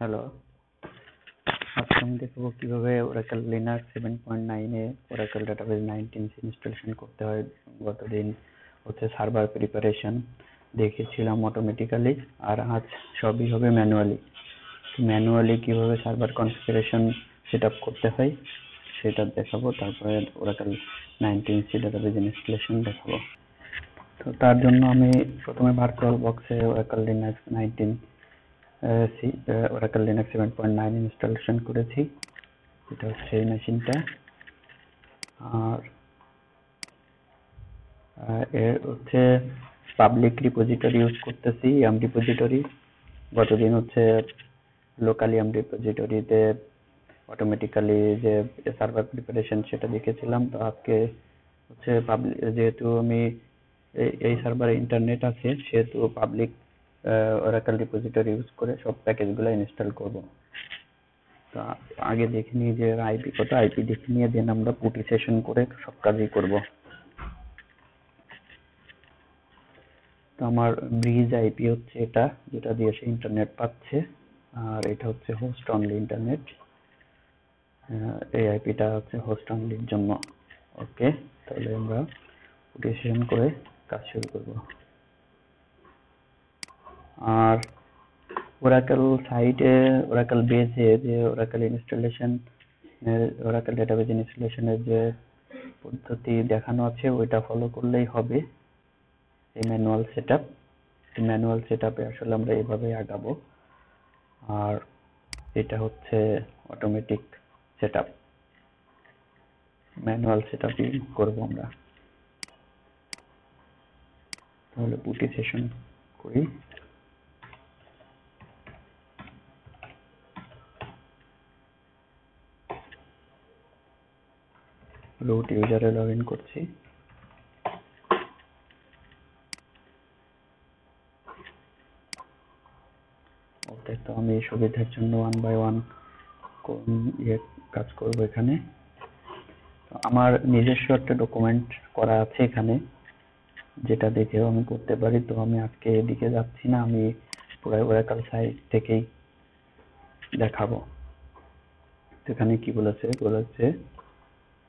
Hello, আজকে আমি দেখাবো কিভাবে ওরাকল লিনাক্স 7.9 এ ওরাকল ডাটাবেস 19 ইনস্টলেশন করতে হয়। গতদিন হচ্ছে সার্ভার প্রিপারেশন দেখেছিলাম অটোমেটিক্যালি, আর আজ সবই হবে ম্যানুয়ালি। ম্যানুয়ালি কিভাবে সার্ভার কনফিগারেশন সেট আপ করতে হয় সেটা দেখাবো, তারপরে ওরাকল 19 ডাটাবেস ইনস্টলেশন দেখাবো। তো তার জন্য আমি প্রথমে ভার্চুয়াল বক্সে Oracle Linux 19 Oracle Linux 7.9 installation করেছি। এটা হচ্ছে এই মেশিনটা, আর এর হচ্ছে পাবলিক রিপোজিটরি ইউজ করতেছি, ইয়াম রিপোজিটরি। গতদিন হচ্ছে লোকাল ইয়াম রিপোজিটরিতে অটোমেটিক্যালি যে সার্ভার প্রিপারেশন সেটা দেখেছিলাম। তো আজকে হচ্ছে পাবলিক, যেহেতু আমি এই সার্ভারে ইন্টারনেট আছে সেহেতু পাবলিক ওরাকল রিপোজিটরি ইউজ করে সব প্যাকেজগুলো ইনস্টল করব। তো আগে দেখে নিই যে আইপি কত, আইপি দেখে নিয়ে দেন আমরা পুটি সেশন করে সব কাজই করব। তো আমার ব্রিজ আইপি হচ্ছে এটা, যেটা দিয়ে সে ইন্টারনেট পাচ্ছে, আর এটা হচ্ছে হোস্ট অনলি ইন্টারনেট। এই আইপিটা হচ্ছে হোস্ট অনলির জন্য। ওকে, তাহলে আমরা পুটি সেশন করে কাজ শুরু করব। আর ওরাকল সাইটে, ওরাকল বেজে যে ওরাকল ইনস্টলেশন, ওরাকল ডেটাবেজ ইনস্টলেশনের যে পদ্ধতি দেখানো আছে ওইটা ফলো করলেই হবে। এই ম্যানুয়াল সেটআপ, ম্যানুয়াল সেটআপে আসলে আমরা এভাবে আগাবো, আর এটা হচ্ছে অটোমেটিক সেটআপ। ম্যানুয়াল সেটআপই করব আমরা। তাহলে পুটি সেশন করি। রুট ইউজারে লগ ইন করছি। ওকে, তো আমি সুবিধার জন্য ওয়ান বাই ওয়ান কাজ করব এখানে। আমার নিজস্ব একটা ডকুমেন্ট করা আছে এখানে, যেটা দেখেও আমি করতে পারি। তো আমি আজকে এদিকে যাচ্ছি না, আমি পুরো ওরাকল সাইট থেকেই দেখাবো। এখানে কি বলেছে,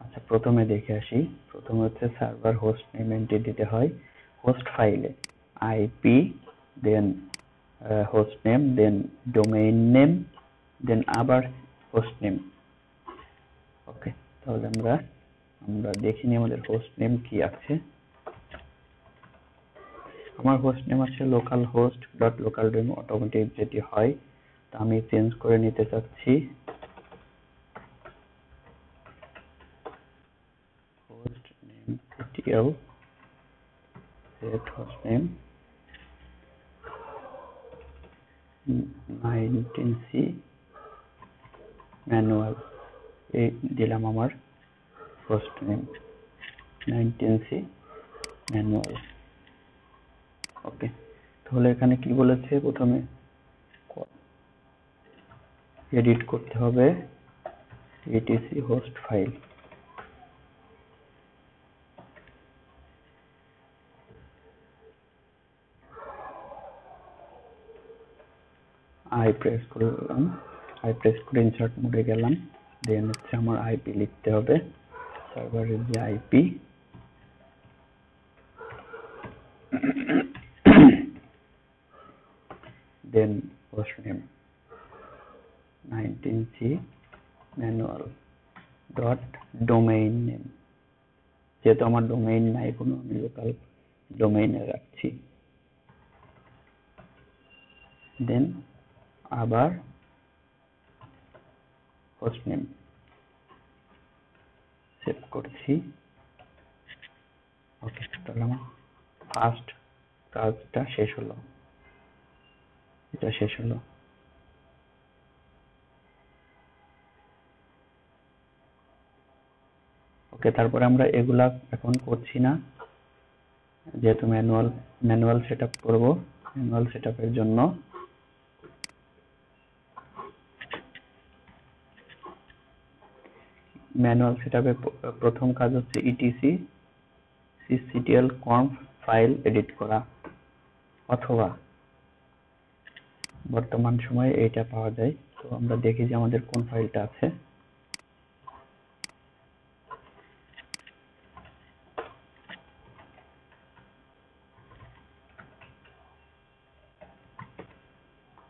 আচ্ছা প্রথমে দেখে আসি। প্রথমে হচ্ছে সার্ভার হোস্ট নেম এন্ট্রি দিতে হয় হোস্ট ফাইলে, আইপি, দেন হোস্ট নেম, দেন ডোমেইন নেম, দেন আবার হোস্ট নেম। ওকে, তাহলে আমরা দেখি নি আমাদের হোস্ট নেম কি আছে। আমার হোস্ট নেম আছে local host dot local demo automatic, যেটি হয়। তা আমি চেঞ্জ করে নিতে চাচ্ছি host name ttl set host name 19c manual. এই দিলাম আমার হোস্ট নেম 19c ম্যানুয়াল। ওকে, তাহলে এখানে কি বলেছে, প্রথমে এডিট করতে হবে etc host file. I press করলাম, আই প্রেস করে ইনসার্ট মোডে গেলাম। দেন হচ্ছে আমার আইপি লিখতে হবে, সার্ভারের যে IP, then host name 19c manual dot domain name. যেহেতু আমার ডোমেইন নাই কোনো, আমি লোকাল ডোমেইনে রাখছি। দেন আবার হোস্ট নেম সেভ করছি। ওকে, তাহলে আমার ফার্স্ট কাজটা শেষ হলো, এটা শেষ হলো। ওকে, তারপরে আমরা এগুলা এখন করছি না, যেহেতু ম্যানুয়াল সেটআপ করব। ম্যানুয়াল সেটআপের জন্য ম্যানুয়াল সেটআপে প্রথম কাজ হচ্ছে etc cctl conf file edit করা, অথবা বর্তমান সময়ে এইটা পাওয়া যায়। তো আমরা দেখি যে আমাদের কোন ফাইলটা আছে।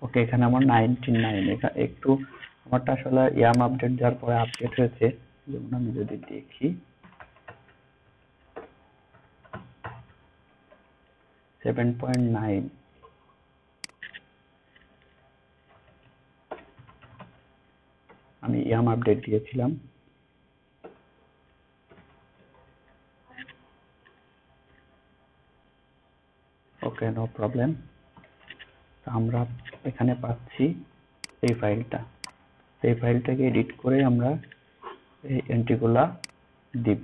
ওকে, এখানে আমার 99 একটু আমারটা আসলে ইয়াম আপডেট দেওয়ার পরে আপডেট হয়েছে। যেমন আমি যদি দেখি 7.9, আমি ইয়াম আপডেট দিয়েছিলাম। ওকে, নো প্রবলেম। আমরা এখানে পাচ্ছি এই ফাইলটা। এই ফাইলটাকে এডিট করে আমরা এই এন্ট্রিগুলা দিব।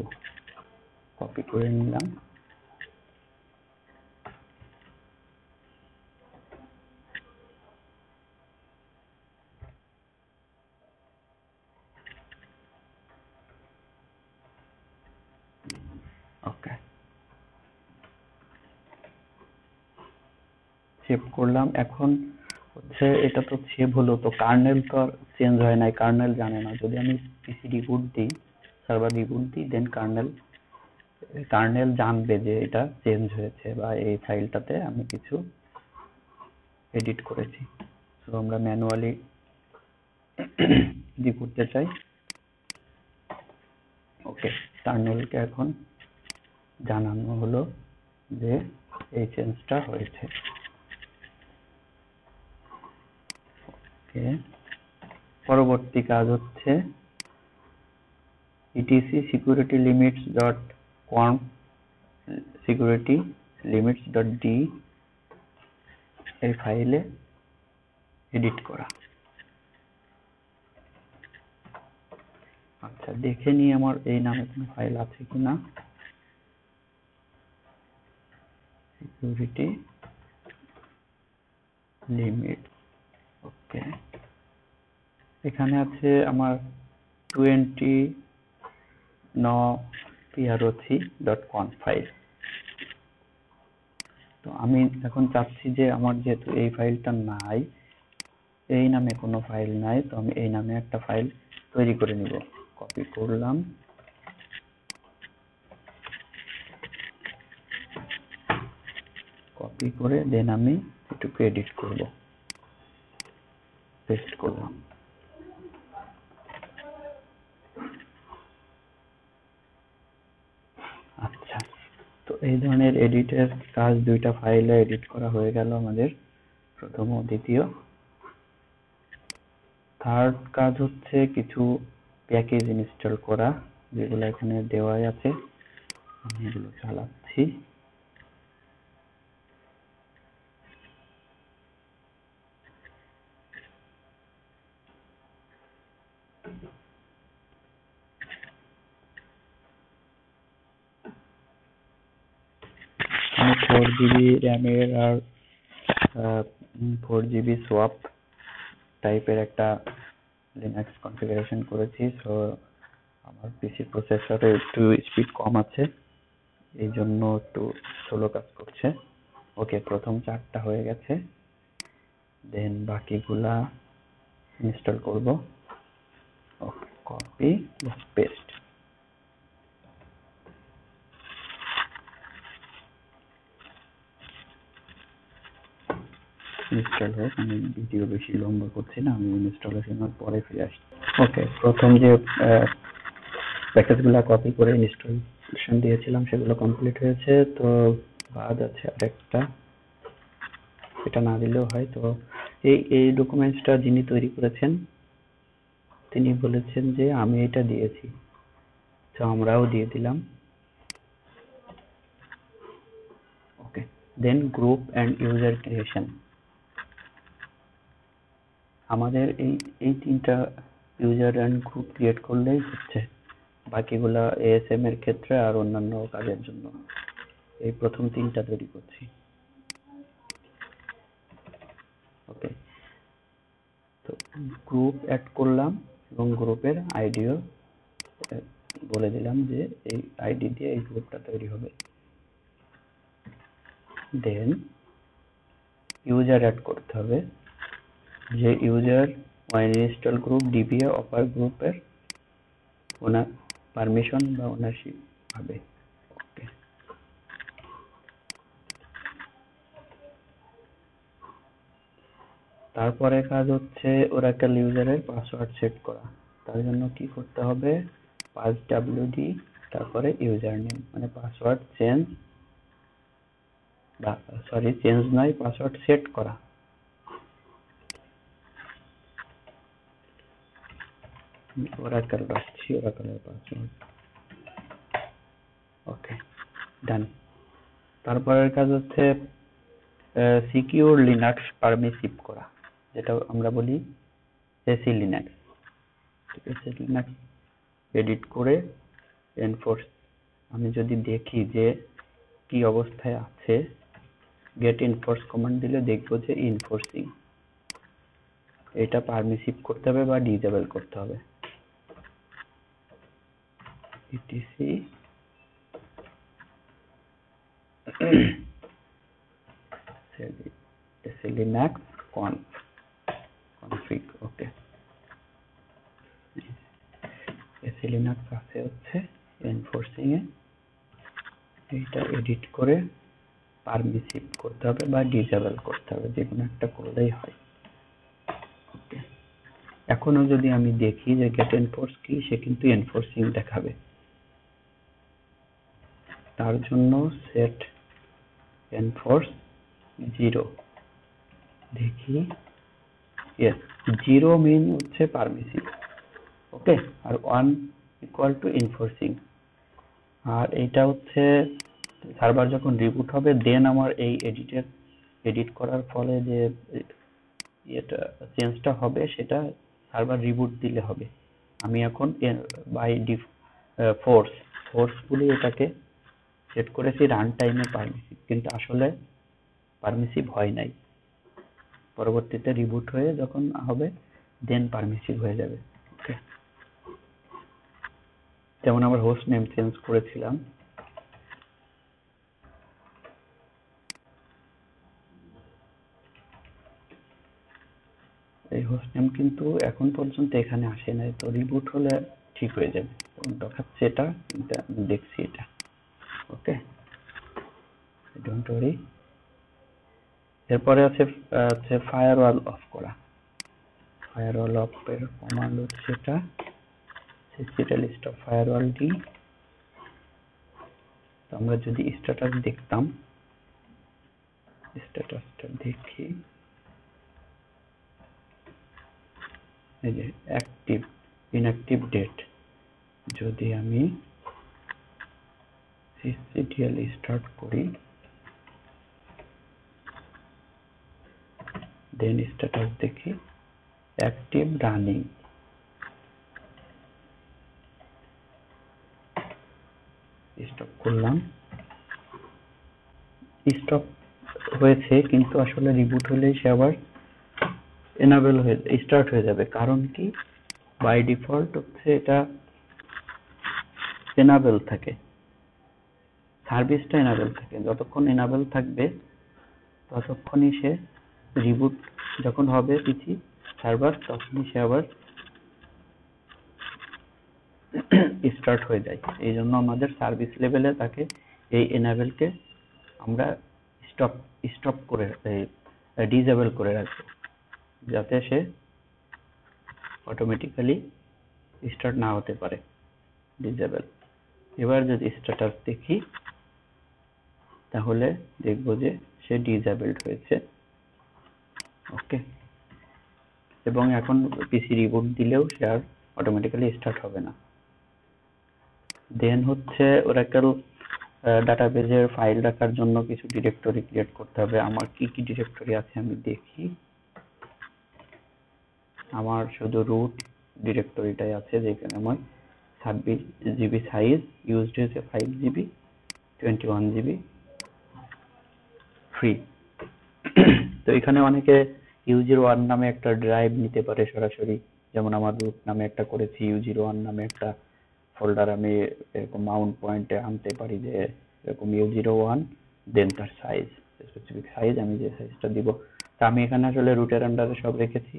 কপি করে নিলাম। ওকে, সেভ করলাম। এখন হচ্ছে এটা তো সেভ হলো, তো কার্নেল তো আর চেঞ্জ হয় নাই, কার্নেল জানে না। যদি আমি পিসি রিবুট দিই, সার্ভার রিবুট দিই, দেন কার্নেল জানবে যে এটা চেঞ্জ হয়েছে বা এই ফাইলটাতে আমি কিছু এডিট করেছি। তো আমরা ম্যানুয়ালি যদি করতে চাই, ওকে, কার্নেলকে এখন জানানো হলো যে এই চেঞ্জটা হয়েছে। ওকে, পরবর্তী কাজ হচ্ছে etc security limits.conf security limits.d এই ফাইলে এডিট করা। আচ্ছা, দেখে নিই আমার এই নামে কোনো ফাইল আছে কিনা। সিকিউরিটি লিমিট, ওকে, এখানে আছে আমার 20.proc.conf ফাইল। তো আমি এখন চাচ্ছি যে আমার যেহেতু এই ফাইলটা নাই, এই নামে কোনো ফাইল নাই, তো আমি এই নামে একটা ফাইল তৈরি করে নিব। কপি করলাম, কপি করে দেন আমি এটুকু এডিট করব, পেস্ট করলাম। আচ্ছা, তো এই ধরনের এডিটের কাজ দুইটা ফাইলে এডিট করা হয়ে গেল আমাদের, প্রথম ও দ্বিতীয়। থার্ড কাজ হচ্ছে কিছু প্যাকেজ ইনস্টল করা, যেগুলো এখানে দেওয়াই আছে। আমি এগুলো চালাচ্ছি। আমি 4GB র্যামের আর 4GB সোয়াপ টাইপের একটা লিনাক্স কনফিগারেশন করেছি। সো আমার পিসি প্রসেসরে একটু স্পিড কম আছে, এই জন্য একটু স্লো কাজ করছে। ওকে, প্রথম 4টা হয়ে গেছে, দেন বাকিগুলা ইনস্টল করব। ওকে, কপি পেস্ট। ইনস্টল হোক, আমি ভিডিও বেশি লম্বা করছি না, আমি ইনস্টলেশনের পরে ফিরে আসছি। ওকে, প্রথম যে প্যাকেজগুলো কপি করে ইনস্টলেশন দিয়েছিলাম সেগুলো কমপ্লিট হয়েছে। তো বাদ আছে আরেকটা, এটা না দিলেও হয়। তো এই ডকুমেন্টসটা যিনি তৈরি করেছেন তিনি বলেছেন যে আমি এটা দিয়েছি, তো আমরাও দিয়ে দিলাম। ওকে, দেন গ্রুপ এন্ড ইউজার ক্রিয়েশন। আমাদের এই তিনটা ইউজার এন্ড গ্রুপ ক্রিয়েট করলেই হচ্ছে, বাকিগুলা এএসএম এর ক্ষেত্রে আর অন্যান্য কাজের জন্য। এই প্রথম 3টা তৈরি করছি। ওকে, তো গ্রুপ অ্যাড করলাম এবং গ্রুপের আইডিও বলে দিলাম যে এই আইডি দিয়ে এই গ্রুপটা তৈরি হবে। দেন ইউজার অ্যাড করতে হবে। যে ইউজার ইনস্টল গ্রুপ ডিবিএ অপার গ্রুপের ওনার পারমিশন বা ওনারশিপ হবে। ওকে, তারপরে কাজ হচ্ছে ওরাকেল ইউজারের পাসওয়ার্ড সেট করা। তার জন্য কি করতে হবে, passwd তারপরে ইউজার নেম, মানে পাসওয়ার্ড চেঞ্জ বা সরি চেঞ্জ নয়, পাসওয়ার্ড সেট করা। ওরাকেল রাখছি, ওরাকেলের পাসওয়ার্ড। ওকে, ডান। তারপরের কাজ হচ্ছে সিকিউর লিনাক্স পারমিসিভ করা, যেটা আমরা বলি এসি লিনাক্স। ঠিক আছে, লিনাক্স এডিট করে এনফোর্স, আমি যদি দেখি যে কি অবস্থায় আছে, গেট এনফোর্স কমান্ড দিলে দেখবো যে এনফোর্সিং, এটা পারমিসিভ করতে হবে বা ডিসেবল করতে হবে। Etc Linux config। ওকে, এসি লিনাক্স আছে হচ্ছে এনফোর্সিং এ, এইটা এডিট করে পারমিসিভ করতে হবে বা ডিসেবল করতে হবে, যে কোনো একটা করলেই হয়। ওকে, এখনো যদি আমি দেখি যে গেট এনফোর্স কি, সে কিন্তু এনফোর্সিং দেখাবে। তার জন্য সেট এনফোর্স 0 দেখি, ইয়েস 0 মিন হচ্ছে পারমিসিভ। ওকে, আর 1 ইকুয়াল টু এনফোর্সিং। আর এটা হচ্ছে সার্ভার যখন রিবুট হবে, দেন আমার এই এডিট করার ফলে যে এটা চেঞ্জটা হবে, সেটা সার্ভার রিবুট দিলে হবে। আমি এখন বাই ফোর্সফুলি এটাকে সেট করেছি রান টাইমে পারমিসিভ, কিন্তু আসলে পারমিসিভ হয় নাই। পরবর্তীতে রিবুট হয়ে যখন হবে দেন পারমিসিভ হয়ে যাবে। ওকে, যেমন আমার হোস্ট নেম চেঞ্জ করেছিলাম, এই হোস্ট নেম কিন্তু এখন পর্যন্ত এখানে আসে নাই, তো রিবুট হলে ঠিক হয়ে যাবে। দেখাচ্ছে এটা, কিন্তু আমি দেখছি এটা। ওকে, ডোন্ট ওয়ারি। এরপরে আছে ফায়ারওয়াল অফ করা। ফায়ারওয়াল অফ এর কমান্ড হচ্ছে এটা সিসিটাল স্টপ ফায়ারওয়াল ডি। তো আমরা যদি স্ট্যাটাস দেখতাম, স্ট্যাটাসটা দেখি, এই যে অ্যাক্টিভ ইনঅ্যাক্টিভ ডেট, যদি আমি সিসিটিএল স্টার্ট করি, দেন স্ট্যাটাস দেখি অ্যাক্টিভ রানিং, স্টপ করলাম, স্টপ হয়েছে, কিন্তু আসলে রিবুট হলেই সে আবার এনাবেল হয়ে স্টার্ট হয়ে যাবে। কারণ কি, বাই ডিফল্ট হচ্ছে এটা এনাবেল থাকে, সার্ভিসটা এনাবেল থাকে। যতক্ষণ এনাবেল থাকবে ততক্ষণই সে রিবুট যখন হবে পিসি সার্ভার, তখনই সে আবার স্টার্ট হয়ে যায়। এই জন্য আমাদের সার্ভিস লেভেলে তাকে এই এনাবেলকে আমরা স্টপ করে ডিসেবল করে রাখবো, যাতে সে অটোমেটিক্যালি স্টার্ট না হতে পারে, ডিসেবল। এবার যদি স্ট্যাটাস দেখি, তাহলে দেখবো যে সে ডিসেবলড হয়েছে। ওকে, এবং এখন পিসি রিবুট দিলেও সে আর অটোমেটিক্যালি স্টার্ট হবে না। দেন হচ্ছে ওরাকেল ডাটাবেজের ফাইল রাখার জন্য কিছু ডিরেক্টরি ক্রিয়েট করতে হবে। আমার কি কি ডিরেক্টরি আছে আমি দেখি। আমার শুধু রুট ডিরেক্টরিটাই আছে, যেখানে আমার 26 জিবি সাইজ, ইউজড হয়েছে 5 জিবি, 21 জিবি ফ্রি। তো এখানে অনেকে U01 নামে একটা ড্রাইভ নিতে পারে সরাসরি, যেমন আমার রুট নামে একটা করেছি, U01 নামে একটা ফোল্ডার আমি এরকম মাউন্ট পয়েন্টে আনতে পারি, যে এরকম U01 দেন তার সাইজ, স্পেসিফিক সাইজ, আমি যে সাইজটা দিব তা আমি এখানে আসলে রুটের আন্ডারে সব রেখেছি।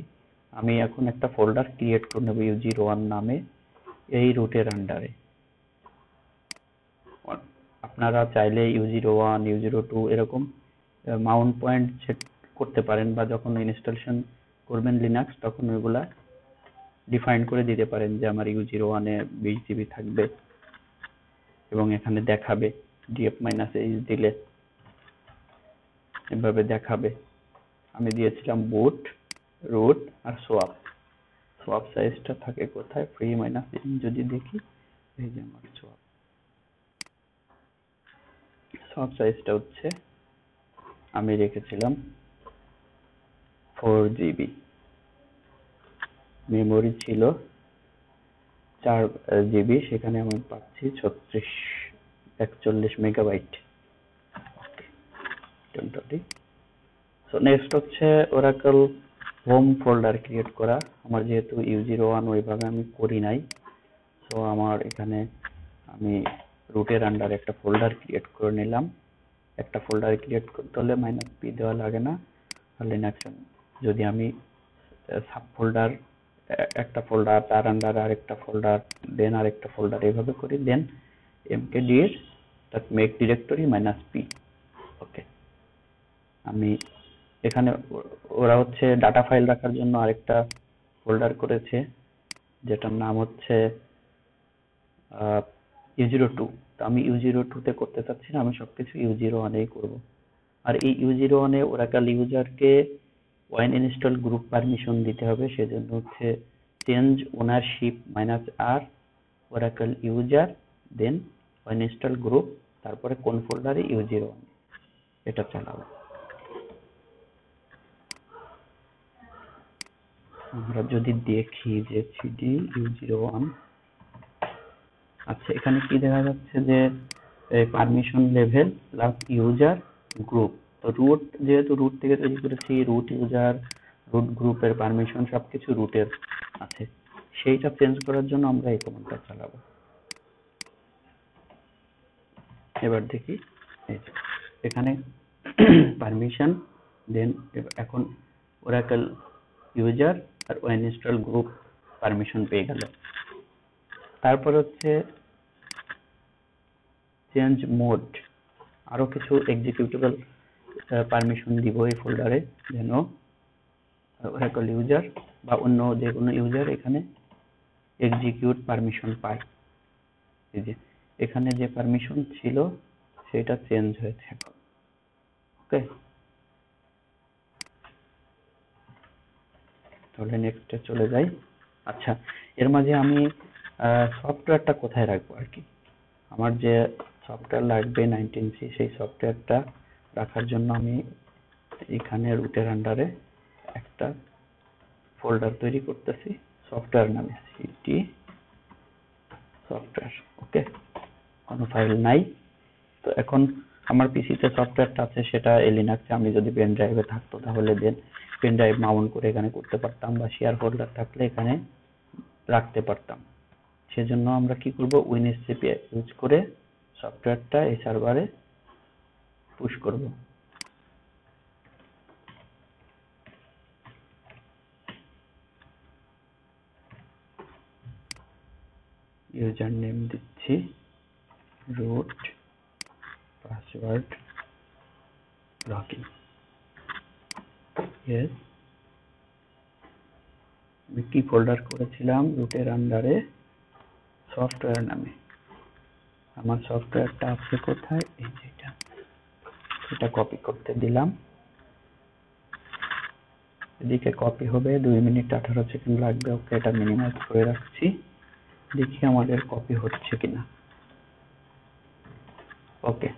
আমি এখন একটা ফোল্ডার ক্রিয়েট করে নেব U01 নামে এই রুটের আন্ডারে। আপনারা চাইলে U01, U02 এরকম মাউন্ট পয়েন্ট সেট করতে পারেন, বা যখন ইনস্টলেশন করবেন লিনাক্স তখন ওইগুলা ডিফাইন করে দিতে পারেন যে আমার U01 এ 20 GB থাকবে এবং এখানে দেখাবে df-h দিলে এভাবে দেখাবে। আমি দিয়েছিলাম বুট, রুট আর সোয়াপ। সোয়াপ সাইজটা থাকে কোথায়, ফ্রি মাইনাস ইন যদি দেখি, এই যে আমার সোয়াপ সাইজটা হচ্ছে আমি রেখেছিলাম 4 GB, মেমোরি ছিল 4 GB, সেখানে আমি পাচ্ছি 41 মেগাবাইট। সো নেক্সট হচ্ছে ওরাকল হোম ফোল্ডার ক্রিয়েট করা। আমার যেহেতু U01 ওইভাবে আমি করি নাই, সো আমার এখানে আমি রুটের আন্ডারে একটা ফোল্ডার ক্রিয়েট করে নিলাম। একটা ফোল্ডার ক্রিয়েট করতে হলে -p দেওয়া লাগে না। আর লিনাক্সে যদি আমি সাব ফোল্ডার, একটা ফোল্ডার তার আন্ডারে আরেকটা ফোল্ডার, দেন আরেকটা ফোল্ডার এইভাবে করি, দেন mkdir মেক ডিরেক্টরি -p। ওকে, আমি এখানে ওরা হচ্ছে ডাটা ফাইল রাখার জন্য আরেকটা ফোল্ডার করেছে যেটার নাম হচ্ছে U02। তো আমি U02 তে করতে চাচ্ছি না, আমি সবকিছু U01 এই করব। আর এই U01 এ ওরাকল ইউজারকে ওয়াইন ইনস্টল গ্রুপ পারমিশন দিতে হবে, সেজন্য হচ্ছে change ownership -r Oracle user, then oinstall group, তারপরে কোন ফোল্ডারে U01 এটা চালাবো। আমরা যদি দেখি যে cd U01, আচ্ছা এখানে কি দেখা যাচ্ছে যে permission level plus user group. তো রুট যেহেতু রুট থেকে তৈরি করেছি, রুট ইউজার, রুট গ্রুপের পারমিশন সবকিছু রুটের আছে, সেইটা চেঞ্জ করার জন্য আমরা এই কমান্ডটা চালাবো। এবার দেখি এখানে পারমিশন, দেন এখন ওরাকল ইউজার আর ওয়াইন ইনস্টল গ্রুপ পারমিশন পেয়ে গেল। তারপর হচ্ছে চেঞ্জ মোড, আরো কিছু এক্সিকিউটেবল পারমিশন দিব এই ফোল্ডারে, যেন ওরাকল ইউজার বা অন্য যে কোনো ইউজার এখানে এক্সিকিউট পারমিশন পায়। এই যে এখানে যে পারমিশন ছিল সেটা চেঞ্জ হয়েছে এখন। ওকে, তাহলে নেক্সটে চলে যাই। আচ্ছা, এর মাঝে আমি সফটওয়্যারটা কোথায় রাখবো আর কি, আমার যে সফটওয়্যার লাগবে 19C, সেই সফটওয়্যারটা রাখার জন্য আমি এখানে রুটের আন্ডারে একটা ফোল্ডার তৈরি করতেছি সফটওয়্যার নামে, cd সফটওয়্যার। ওকে, কোনো ফাইল নাই। তো এখন আমার পিসিতে সফটওয়্যারটা আছে, সেটা লিনাক্সে আমি যদি পেন ড্রাইভে থাকতো তাহলে দেন পেন ড্রাইভ মাউন্ট করে এখানে করতে পারতাম, বা শেয়ার ফোল্ডার থাকলে এখানে রাখতে পারতাম। সেজন্য আমরা কি করব, WinSCP ইউজ করে সফটওয়্যারটা এই সার্ভারে পুশ করব। ইউজার নেম দিচ্ছি রুট, পাসওয়ার্ড লগইন। ইয়েস, আমি কি ফোল্ডার করেছিলাম রুটের আন্ডারে সফটওয়্যার নামে। আমার সফটওয়্যারটা আছে কোথায়, এই যে এটা কপি করতে দিলাম, এদিকে কপি হবে 2 মিনিট 18 সেকেন্ড লাগবে। ওকে, এটা মিনিমাইজ করে রাখছি, দেখি আমাদের কপি হচ্ছে কিনা। ওকে,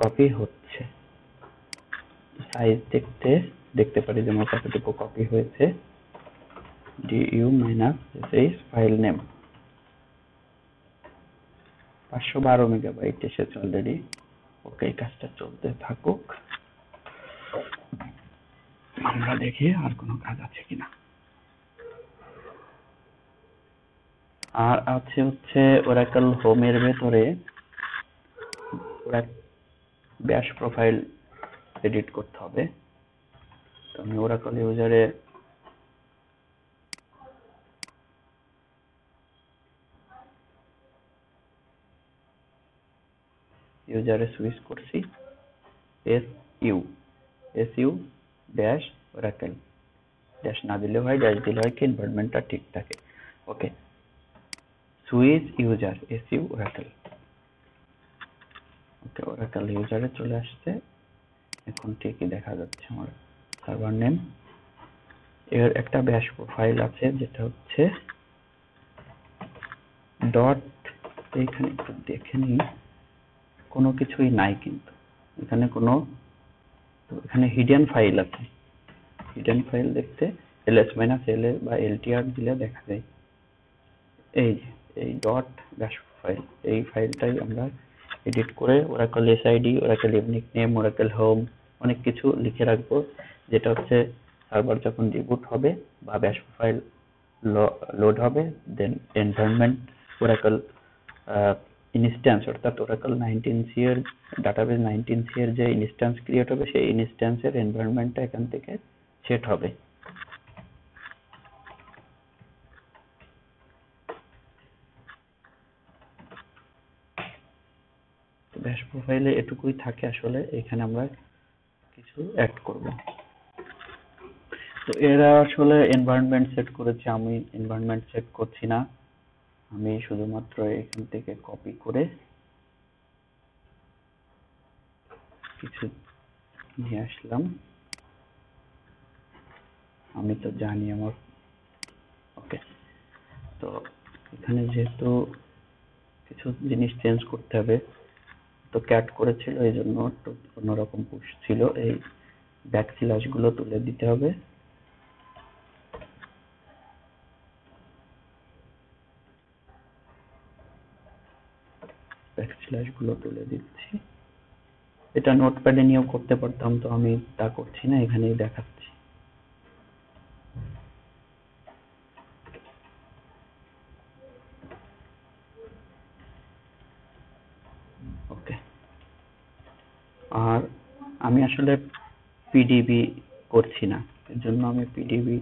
কপি হচ্ছে। সাইজ দেখতে পারি যে আমার কতটুকু কপি হয়েছে। du-sh ফাইল নেম 512 মেগাবাইট এসেছে অলরেডি। ওকে, এই কাজটা চলতে থাকুক, আমরা দেখি আর কোনো কাজ আছে কিনা। আর আছে হচ্ছে ওরাকল হোমের ভেতরে ব্যাশ প্রোফাইল এডিট করতে হবে। তো আমি ওরাকল ইউজারে সুইচ করছি, su ড্যাশ ওরাকল, ড্যাশ না দিলে হয়, ড্যাশ দিলে হয় কি এনভায়রনমেন্টটা ঠিক থাকে। ওকে, সুইচ ইউজার su ওরাকল। ওকে, ওরাকল ইউজারে চলে আসছে, এখন ঠিকই দেখা যাচ্ছে আমার সার্ভার নেম। এর একটা ব্যাশ ফাইল আছে যেটা হচ্ছে ডট, এইখানে একটু দেখে নিই, কোনো কিছুই নাই কিন্তু এখানে কোনো, তো এখানে হিডেন ফাইল আছে। হিডেন ফাইল দেখতে ls-la বা ltr দিলে দেখা যায়। এই যে এই ডট ব্যাশ ফাইল, এই ফাইলটাই আমরা এডিট করে Oracle SID, Oracle unique name, Oracle home অনেক কিছু লিখে রাখবো, যেটা হচ্ছে সার্ভার যখন রিবুট হবে বা ব্যাশ ফাইল লোড হবে, দেন এনভায়রনমেন্ট ওরাকল ইনস্ট্যান্স, অর্থাৎ ওরাকল 19c এর ডাটাবেস 19c এর যে ইনস্ট্যান্স ক্রিয়েট হবে, সেই ইনস্ট্যান্সের এনভায়রনমেন্টটা এখান থেকে সেট হবে। ব্যাশ প্রোফাইলে এটুকুই থাকে আসলে, এখানে আমরা কিছু অ্যাড করব। তো এরা আসলে এনভায়রনমেন্ট সেট করেছে, আমি এনভায়রনমেন্ট সেট করছি না, আমি শুধুমাত্র এখান থেকে কপি করে কিছু নিয়ে আসলাম। আমি তো জানি আমার, ওকে, তো এখানে যেহেতু কিছু জিনিস চেঞ্জ করতে হবে, তো ক্যাট করেছিল এই জন্য একটু অন্যরকম পুশ ছিল, এই ব্যাকস্ল্যাশ গুলো তুলে দিতে হবে। ব্যাকস্ল্যাশ গুলো তুলে দিচ্ছি, এটা নোটপ্যাডে নিয়েও করতে পারতাম, তো আমি তা করছি না, এখানেই দেখাচ্ছি। ওকে, আর আমি আসলে পিডিবি করছি না, এর জন্য আমি পিডিবি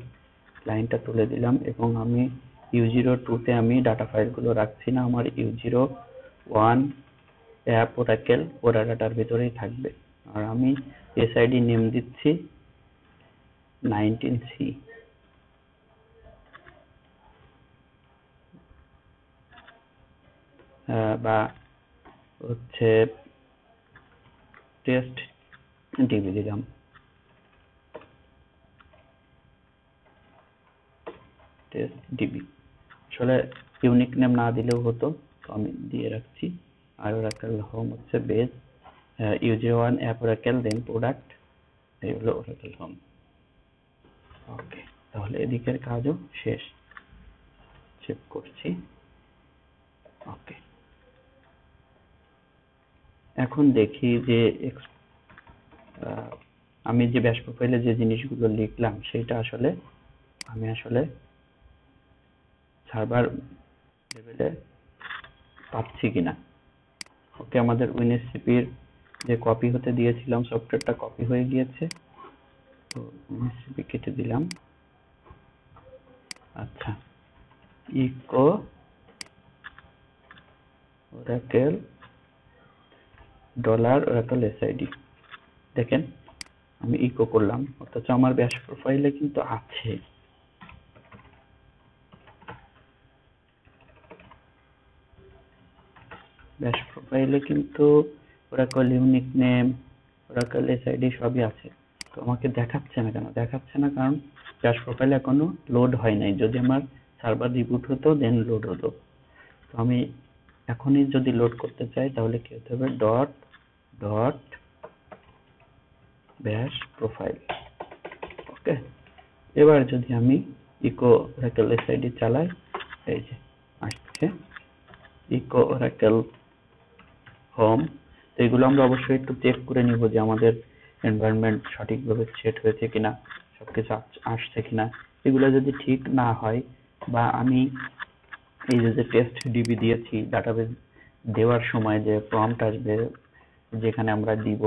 লাইনটা তুলে দিলাম, এবং আমি u02 তে আমি ডাটা ফাইলগুলো রাখছি না, আমার u01 অ্যাপ ওরাকেল ওরা ডাটার ভিতরেই থাকবে। আর আমি এসআইডি নেম দিচ্ছি 19c, বা হচ্ছে টেস্ট ডিবি দিলাম, টেস্ট ডিবি। আসলে ইউনিক নেম না দিলেও হতো, তো আমি দিয়ে রাখছি। আর ওরাকেল হোম হচ্ছে বেস, u01 অ্যাপ ওরাকেল, দেন প্রোডাক্ট, এই হলো ওরাকেল হোম। ওকে, তাহলে এদিকের কাজও শেষ, সেভ করছি। ওকে, এখন দেখি যে আমি যে ব্যাশ প্রোফাইলে যে জিনিসগুলো লিখলাম সেটা আসলে আমি সার্ভার লেভেলে পাচ্ছি কিনা। ওকে, আমাদের উইনএসসিপির যে কপি হতে দিয়েছিলাম সফটওয়্যারটা কপি হয়ে গিয়েছে, তো উইনএসসিপি কেটে দিলাম। আচ্ছা, echo Oracle dollar Oracle SID, দেখেন আমি ইকো করলাম, অথচ আমার ব্যাশ প্রোফাইলে কিন্তু আছে। ব্যাশ প্রোফাইলে কিন্তু Oracle unique name, Oracle SID সবই আছে, তো আমাকে দেখাচ্ছে না কেন? দেখাচ্ছে না কারণ ব্যাশ প্রোফাইল এখনো লোড হয় নাই। যদি আমার সার্ভার রিবুট হতো দেন লোড হতো। তো আমি এখনই যদি লোড করতে চাই তাহলে কি হতে হবে, ডট ডট ব্যাশ প্রোফাইল। ওকে, এবার যদি আমি ইকো ওরাকেল এসআইডি চালাই, এই যে আসছে ইকো ওরাকেল হোম। তো এগুলো আমরা অবশ্যই একটু চেক করে নিব যে আমাদের এনভায়রনমেন্ট সঠিকভাবে সেট হয়েছে কিনা, সবকিছু আসছে কিনা। এগুলো যদি ঠিক না হয়, বা আমি এই যে টেস্ট ডিবি দিয়েছি ডাটাবেস দেওয়ার সময় যে প্রম্পট আসবে যেখানে আমরা দিব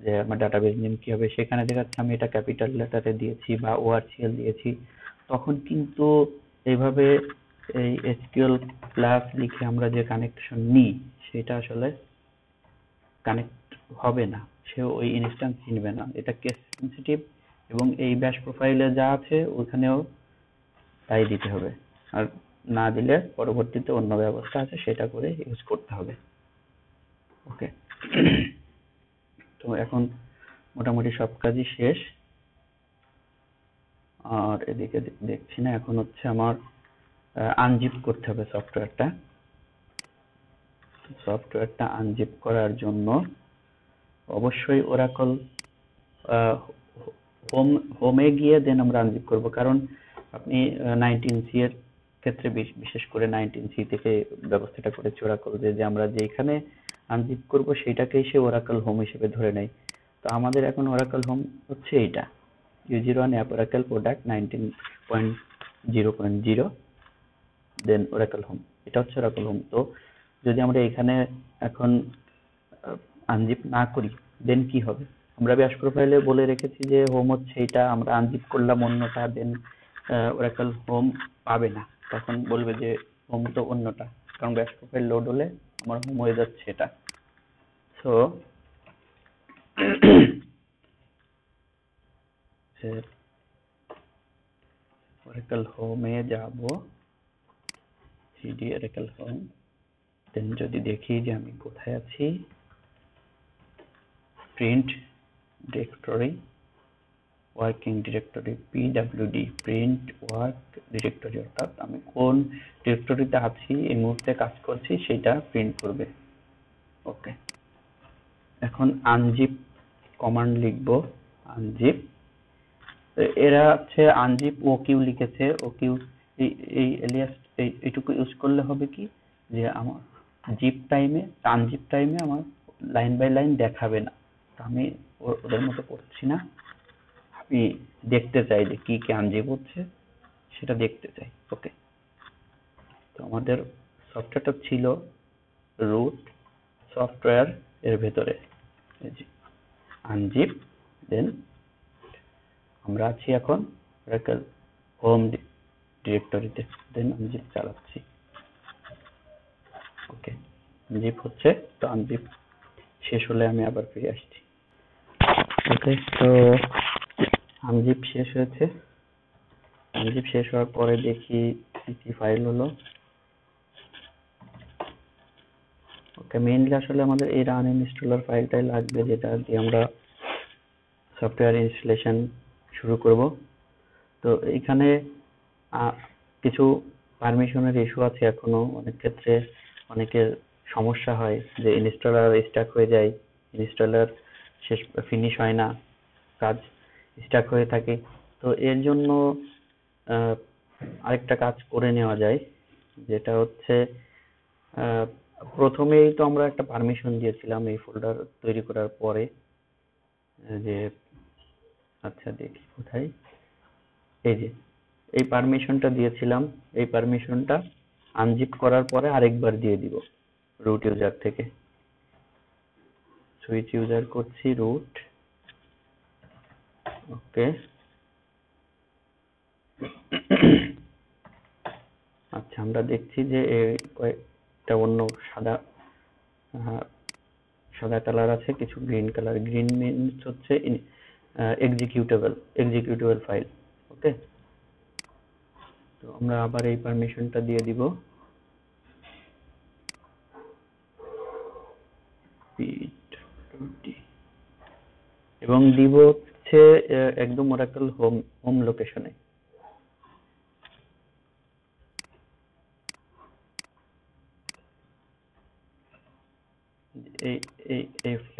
যে আমার ডাটাবেজ নেম কি হবে, সেখানে দেখাচ্ছে আমি এটা ক্যাপিটাল লেটারে দিয়েছি বা ওআরসিএল দিয়েছি, তখন কিন্তু এইভাবে এই এসকিউএল প্লাস লিখে আমরা যে কানেকশন নিই সেটা আসলে কানেক্ট হবে না, সে ওই ইনস্ট্যান্স চিনবে না, এটা কেস সেনসিটিভ। এবং এই ব্যাশ প্রোফাইলে যা আছে ওখানেও তাই দিতে হবে, আর না দিলে পরবর্তীতে অন্য ব্যবস্থা আছে সেটা করে ইউজ করতে হবে। ওকে, তো এখন মোটামুটি সব কাজই শেষ। আর এদিকে দেখছি না, এখন হচ্ছে আমার আনজিপ করতে হবে সফটওয়্যারটা আনজিপ করার জন্য অবশ্যই ওরাকল হোমে গিয়ে দেন আমরা আনজিপ করব, কারণ আপনি 19C এর ক্ষেত্রে বিশেষ করে 19C থেকে ব্যবস্থাটা করেছে ওরাকল যে আমরা যেখানে আনজিপ করব সেইটাকেই সে ওরাকল হোম হিসেবে ধরে নেয়। তো আমাদের এখন ওরাকল হোম হচ্ছে এইটা, U01 অ্যাপ ওরাকল প্রোডাক্ট 19.0.0 দেন ওরাকল হোম, এটা হচ্ছে ওরাকল হোম। তো যদি আমরা এখানে এখন আনজিপ না করি দেন কি হবে, আমরা ব্যাশ প্রোফাইলে বলে রেখেছি যে হোম হচ্ছে এটা, আমরা আনজিপ করলাম অন্যটা, দেন ওরাকল হোম পাবে না, তখন বলবে যে হোম তো অন্যটা, কারণ ব্যাশ প্রোফাইল লোড হলে আমার হোম হয়ে যাচ্ছে এটা। সো ওরাকল হোমে যাব, সিডি ওরাকল হোম, দেন যদি দেখি যে আমি কোথায় আছি, print directory, working directory, PWD, print work directory, অর্থাৎ আমি কোন ডিরেক্টরিতে আছি এই মুহূর্তে কাজ করছি সেটা প্রিন্ট করবে। ওকে, এখন আনজিপ কমান্ড লিখবো, আনজিপ। এরা হচ্ছে আনজিপ ওকিউ লিখেছে, ওকিউ এই এলিয়াস এইটুকু ইউজ করলে হবে কি যে আমার জিপ টাইমে আনজিপ টাইমে আমার লাইন বাই লাইন দেখাবে না, আমি ওদের মতো করছি না, আমি দেখতে চাই যে কি কি আনজিপ হচ্ছে সেটা দেখতে চাই। ওকে, তো আমাদের সফটওয়্যারটা ছিল রুট সফটওয়্যার এর ভেতরে আনজিপ, দেন আমরা আছি এখন ওরাকল হোম ডিরেক্টরিতে, দেন আনজিপ চালাচ্ছি। ওকে, আনজিপ হচ্ছে, তো আনজিপ শেষ হলে আমি আবার ফিরে আসছি। ওকে, তো আনজিপ শেষ হয়েছে, আনজিপ শেষ হওয়ার পরে দেখি কি ফাইল হলো। ওকে, মেইনলি আসলে আমাদের এই রান ইনস্টলার ফাইলটাই লাগবে, যেটা দিয়ে আমরা সফটওয়্যার ইনস্টলেশন শুরু করব। তো এখানে কিছু পারমিশনের ইস্যু আছে এখনো, অনেক ক্ষেত্রে অনেকের সমস্যা হয় যে ইনস্টলার স্টাক হয়ে যায়, ইনস্টলার শেষ ফিনিশ হয় না, কাজ স্টাক হয়ে থাকে। তো এর জন্য আরেকটা কাজ করে নেওয়া যায়, যেটা হচ্ছে প্রথমেই তো আমরা একটা পারমিশন দিয়েছিলাম এই ফোল্ডার তৈরি করার পরে, যে আচ্ছা দেখি কোথায়, এই যে এই পারমিশনটা দিয়েছিলাম, এই পারমিশনটা আনজিপ করার পরে আরেকবার দিয়ে দিব রুট ইউজার থেকে, সুইচ ইউজার করছি রুট। ওকে, আচ্ছা আমরা দেখছি যে কয়েকটা অন্য সাদা কালার আছে, কিছু গ্রিন কালার, গ্রিন মিনস হচ্ছে এক্সিকিউটেবল ফাইল। ওকে, তো আমরা আবার এই পারমিশনটা দিয়ে দিব, এবং দিব হচ্ছে একদম ওরাকল হোম লোকেশনে।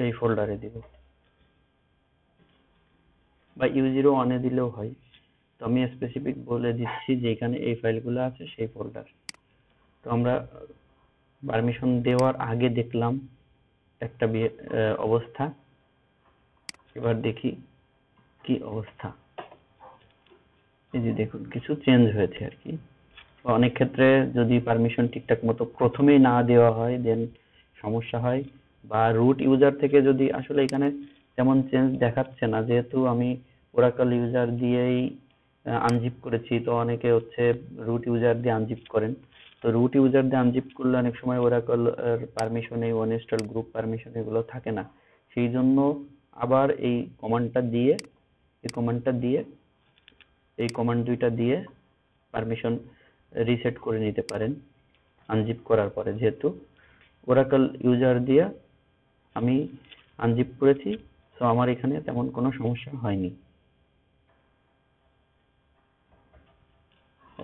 এই ফোল্ডারে দিব, বা U01 এ দিলেও হয়, তো আমি স্পেসিফিক বলে দিচ্ছি যে এখানে এই ফাইলগুলো আছে সেই ফোল্ডার। তো আমরা পারমিশন দেওয়ার আগে দেখলাম একটা অবস্থা, এবার দেখি কি অবস্থা। এই যে দেখুন কিছু চেঞ্জ হয়েছে আর কি, অনেক ক্ষেত্রে যদি পারমিশন ঠিকঠাক মতো প্রথমেই না দেওয়া হয় দেন সমস্যা হয়, বা রুট ইউজার থেকে যদি আসলে এখানে তেমন চেঞ্জ দেখাচ্ছে না, যেহেতু আমি ওরাকল ইউজার দিয়েই আনজিপ করেছি। তো অনেকে হচ্ছে রুট ইউজার দিয়ে আনজিপ করেন। তো রুট ইউজার দিয়ে আনজিপ করলে অনেক সময় ওরাকল পারমিশন, এই ইনস্টল গ্রুপ পারমিশন এগুলো থাকে না। সেই জন্য আবার এই কমান্ডটা দিয়ে এই কমান্ড দুইটা দিয়ে পারমিশন রিসেট করে নিতে পারেন আনজিপ করার পরে। যেহেতু ওরাকল ইউজার দিয়ে আমি আনজিপ করেছি, তো আমার এখানে তেমন কোনো সমস্যা হয়নি।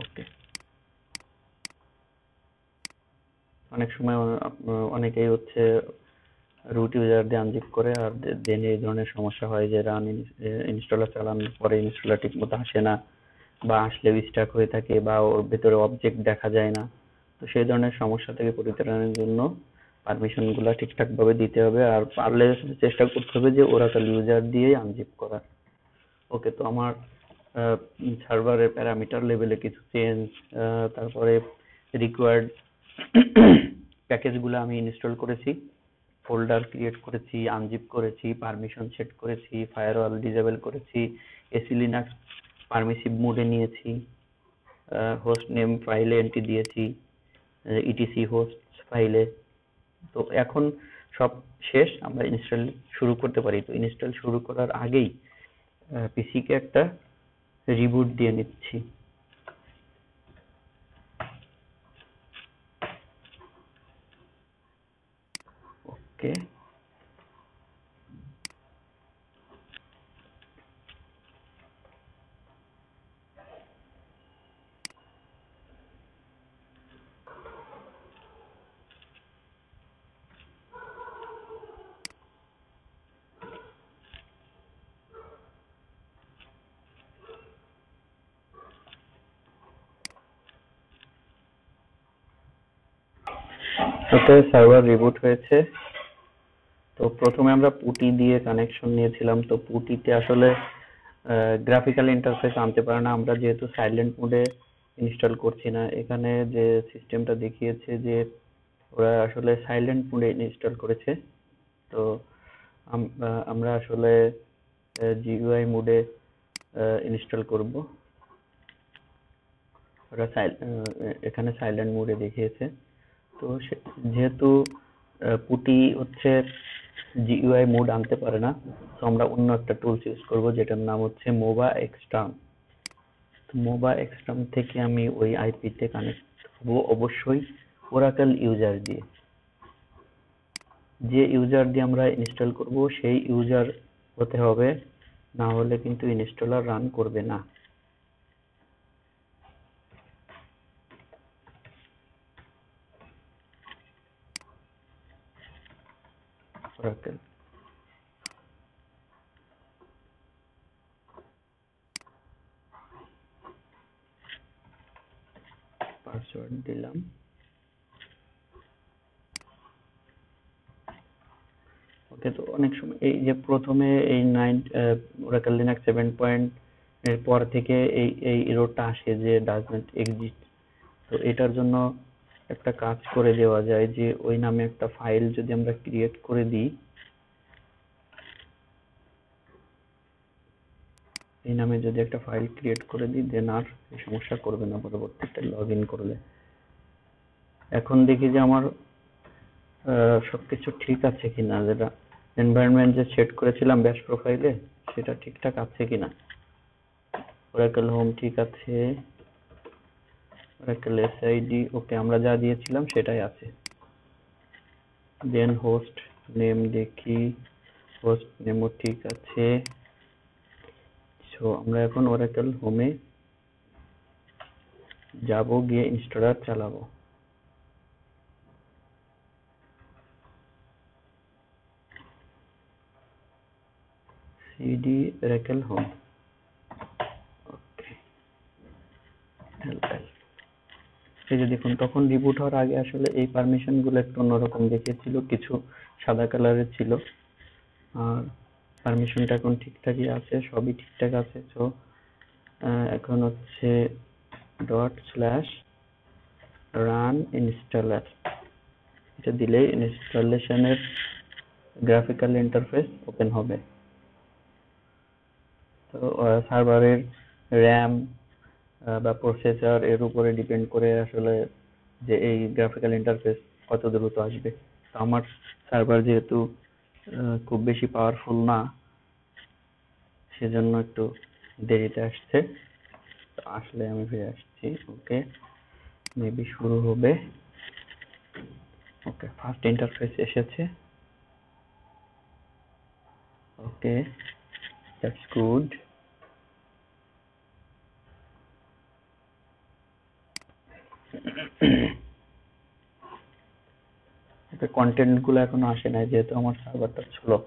ওকে, অনেক সময় অনেকেই হচ্ছে রুট ইউজার দিয়ে আনজিপ করে, আর দেন এই ধরনের সমস্যা হয় যে রান ইনস্টলার চালানোর পরে ইনস্টলার ঠিক মতো আসে না, বা আসলেও স্টাক হয়ে থাকে, বা ওর ভেতরে অবজেক্ট দেখা যায় না। তো সেই ধরনের সমস্যা থেকে পরিত্রাণের জন্য পারমিশন গুলা ঠিকঠাক ভাবে দিতে হবে, আর পারলে চেষ্টা করতে হবে যে ওরাকল ইউজার দিয়েই আনজিপ করার। ওকে, তো আমার সার্ভারের প্যারামিটার লেভেলে কিছু চেঞ্জ, তারপরে রিকোয়ার্ড প্যাকেজগুলো আমি ইনস্টল করেছি, ফোল্ডার ক্রিয়েট করেছি, আনজিপ করেছি, পারমিশন সেট করেছি, ফায়ারওয়াল ডিসেবল করেছি, এসি লিনাক্স পারমিসিভ মোডে নিয়েছি, হোস্ট নেম ফাইলে এন্ট্রি দিয়েছি, ইটিসি হোস্ট ফাইলে। তো এখন সব শেষ, আমরা ইনস্টল শুরু করতে পারি। তো ইনস্টল শুরু করার আগেই পিসি কে একটা রিবুট দিয়ে নিচ্ছি। ওকে, ওকে, সার্ভার রিবুট হয়েছে। তো প্রথমে আমরা পুটি দিয়ে কানেকশন নিয়েছিলাম। তো পুটিতে আসলে গ্রাফিক্যাল ইন্টারফেস আনতে পারে না, আমরা যেহেতু সাইলেন্ট মোডে ইনস্টল করছি না। এখানে যে সিস্টেমটা দেখিয়েছে যে ওরা আসলে সাইলেন্ট মোডে ইনস্টল করেছে। তো আমরা আসলে জিইউআই মোডে ইনস্টল করব। ওরা এখানে সাইলেন্ট মোডে দেখিয়েছে। তো যেহেতু পুটি হচ্ছে জিইউআই মোড আনতে পারে না, তো আমরা অন্য একটা টুলস ইউজ করব, যেটার নাম হচ্ছে মোবা এক্সটার্ম। তো মোবা এক্সটার্ম থেকে আমি ওই আইপি তে কানেক্ট হব অবশ্যই ওরাকল ইউজার দিয়ে। যে ইউজার দিয়ে আমরা ইনস্টল করব সেই ইউজার হতে হবে, না হলে কিন্তু ইনস্টলার রান করবে না। ওরাকল পাসওয়ার্ড দিলাম। ওকে, তো অনেক সময় এই যে প্রথমে এই ওরাকল লিনাক্স 7 এর পর থেকে এই এররটা আসে যে ডাজ নট এক্সিস্ট। তো এটার জন্য একটা কাজ করে দেওয়া যায় যে ওই নামে একটা ফাইল যদি আমরা ক্রিয়েট করে দিই, এই নামে যদি একটা ফাইল ক্রিয়েট করে দিই, দেন আর এই সমস্যা করবে না পরবর্তীতে লগ ইন করলে। এখন দেখি যে আমার সবকিছু ঠিক আছে কিনা, যেটা এনভায়রনমেন্ট যে সেট করেছিলাম ব্যাশ প্রোফাইলে সেটা ঠিকঠাক আছে কিনা। ওরাকল হোম ঠিক আছে, ওরাকল এসআইডি ওকে, আমরা যা দিয়েছিলাম সেটাই আছে। দেন হোস্ট নেম দেখি, হোস্ট নেমও ঠিক আছে। সো আমরা এখন ওরাকল হোমে যাব, গিয়ে ইনস্টলার চালাবো। সিডি ওরাকল হোম, ওকে, এলএল। এই যে দেখুন, তখন রিবুট হওয়ার আগে আসলে এই পারমিশন গুলো একটু অন্যরকম দেখিয়েছিল, কিছু সাদা কালারের ছিল। আর পারমিশনটা এখন ঠিকঠাকই আছে, সবই ঠিকঠাক আছে। তো এখন হচ্ছে ./run installer, এটা দিলেই ইনস্টলেশনের গ্রাফিক্যাল ইন্টারফেস ওপেন হবে। তো সার্ভারের র্যাম বা প্রসেসর এর উপরে ডিপেন্ড করে আসলে যে এই গ্রাফিক্যাল ইন্টারফেস কত দ্রুত আসবে। তো আমার সার্ভার যেহেতু খুব বেশি পাওয়ারফুল না, সেজন্য একটু দেরিতে আসছে। আসলে আমি ফিরে আসছি। ওকে, মেবি শুরু হবে। ওকে, ফার্স্ট ইন্টারফেস এসেছে। ওকে, দ্যাটস গুড। ওকে, কন্টেন্ট গুলো এখনো আসে নাই যেহেতু আমার সার্ভারটা স্লো।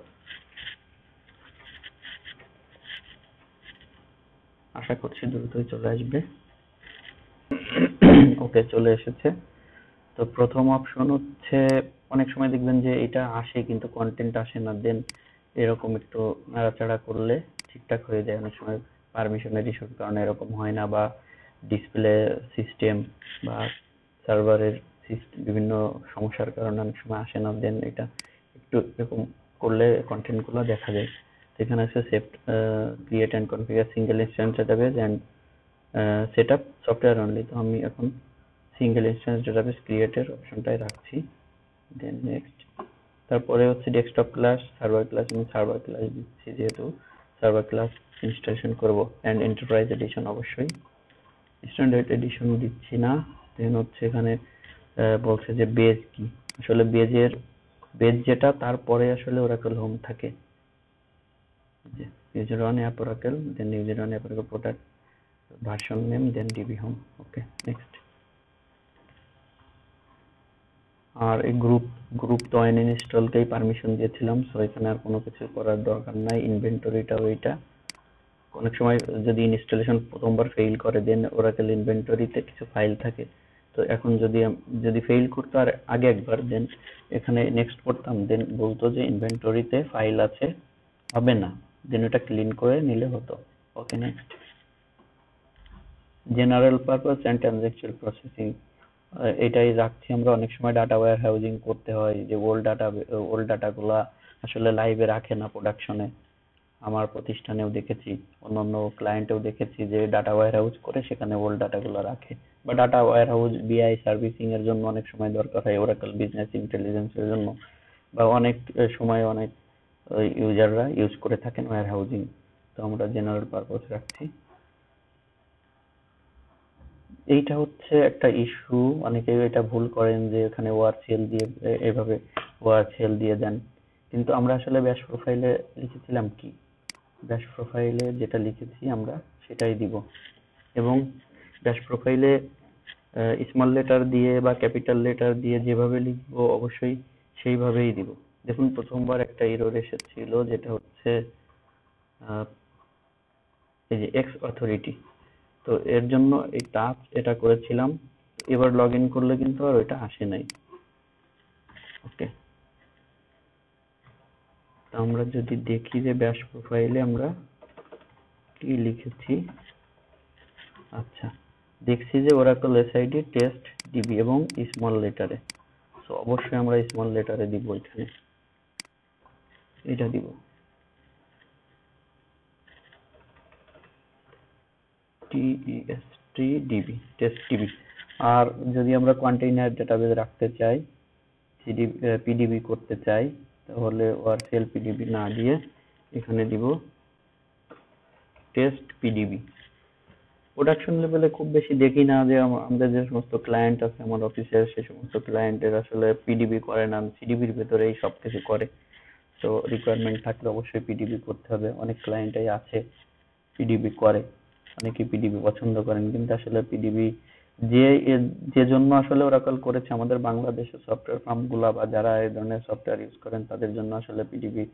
আশা করছি দ্রুতই চলে আসবে। ওকে, চলে এসেছে। তো প্রথম অপশন হচ্ছে, অনেক সময় দেখবেন যে এটা আসে কিন্তু কন্টেন্ট আসে না, দেন এরকম একটু নাড়াচাড়া করলে ঠিকঠাক হয়ে যায়। অনেক সময় পারমিশনের ইস্যুর কারণে এরকম হয় না, বা ডিসপ্লে সিস্টেম বা সার্ভারের বিভিন্ন সমস্যার কারণে অনেক সময় আসে না, দেন এটা একটু এরকম করলে কন্টেন্ট গুলো দেখা যায়। তো এখানে আছে save, create and configure single instance database and set up software only. তো আমি এখন সিঙ্গেল ইনস্ট্যান্স ডাটাবেস ক্রিয়েটের অপশনটাই রাখছি, দেন নেক্সট। তারপরে হচ্ছে ডেস্কটপ ক্লাস, সার্ভার ক্লাস, আমি সার্ভার ক্লাস দিচ্ছি যেহেতু সার্ভার ক্লাস ইনস্টলেশন করব। অ্যান্ড এন্টারপ্রাইজ এডিশন অবশ্যই, স্ট্যান্ডার্ড এডিশন দিচ্ছি না। দেন হচ্ছে এখানে বলছে যে বেজ কি, আসলে বেজ যেটা তারপরে আসলে ওরাকল হোম থাকে, যে user on app Oracle, then user on app Oracle product version name, then DB home. Okay, next. আর এই গ্রুপ তো আনইনস্টলকেই পারমিশন দিয়েছিলাম, সো এখানে আর কোনো কিছু করার দরকার নাই। ইনভেন্টরিটা ওইটা, অনেক সময় যদি ইনস্টলেশন প্রথমবার ফেইল করে, দেন ওরাকেল ইনভেন্টরিতে কিছু ফাইল থাকে। তো এখন যদি ফেইল করতো আর আগে একবার, দেন এখানে নেক্সট করতাম, দেন বলতো যে ইনভেন্টরিতে ফাইল আছে, হবে না, দেন ওটা ক্লিন করে নিলে হতো। Okay, next. General purpose and transactional processing, এটাই রাখছি আমরা। অনেক সময় ডাটা ওয়্যার হাউজিং করতে হয়, যে ওল্ড ডাটাগুলা আসলে লাইভে রাখে না প্রোডাকশনে। আমার প্রতিষ্ঠানেও দেখেছি, অন্যান্য ক্লায়েন্টেও দেখেছি যে ডাটা ওয়্যার হাউস করে সেখানে ওল্ড ডাটাগুলো রাখে। বা ডাটা ওয়্যার হাউস বিআই সার্ভিসিং এর জন্য অনেক সময় দরকার হয়, ওরাকল বিজনেস ইন্টেলিজেন্স এর জন্য, বা অনেক সময় অনেক ইউজাররা ইউজ করে থাকেন ওয়্যার হাউজিং। তো আমরা জেনারেল পারপাস রাখছি। এইটা হচ্ছে একটা ইস্যু, অনেকেই এটা ভুল করেন যে এখানে ওআরসিএল দিয়ে এভাবে ওআরসিএল দিয়ে দেন, কিন্তু আমরা আসলে ব্যাশ প্রোফাইলে লিখেছিলাম কি, ব্যাশ প্রোফাইলে যেটা লিখেছি আমরা সেটাই দিব। এবং ব্যাশ প্রোফাইলে স্মল লেটার দিয়ে বা ক্যাপিটাল লেটার দিয়ে যেভাবে লিখবো অবশ্যই সেইভাবেই দিব। দেখুন প্রথমবার একটা এরর এসেছিল, যেটা হচ্ছে এই যে এক্স অথরিটি, তো এর জন্য এই টাচ এটা করেছিলাম। এবার লগ ইন করলে কিন্তু আর ওইটা আসে নাই। ওকে, তো আমরা যদি দেখি যে ব্যাশ প্রোফাইলে আমরা কি লিখেছি, আচ্ছা, দেখছি যে ওরাকল এসআইডি টেস্ট ডিবি এবং স্মল লেটারে। সো অবশ্যই আমরা স্মল লেটারে দিব, এখানে এটা দিব টেস্ট ডিবি, টেস্ট ডিবি। আর যদি আমরা কন্টেইনার ডেটাবেস রাখতে চাই, পিডিবি করতে চাই, তাহলে ওয়ারসিএল পিডিবি না দিয়ে এখানে দিব টেস্ট পিডিবি। প্রোডাকশন লেভেলে খুব বেশি দেখি না যে আমাদের যে সমস্ত ক্লায়েন্ট আছে আমার অফিসের, সে সমস্ত ক্লায়েন্টের আসলে পিডিবি করে না, সিডিবির ভেতরেই সবকিছু করে। তো রিকোয়ারমেন্ট থাকলে অবশ্যই পিডিবি করতে হবে। অনেক ক্লায়েন্টই আছে পিডিবি করে, অনেকে পিডিবি পছন্দ করেন, কিন্তু আসলে পিডিবি যে যে জন্য আসলে ওরাকল করেছে, আমাদের বাংলাদেশের সফটওয়্যার ফার্ম গুলা বা যারা এই ধরনের সফটওয়্যার ইউজ করেন তাদের জন্য আসলে পিডিবি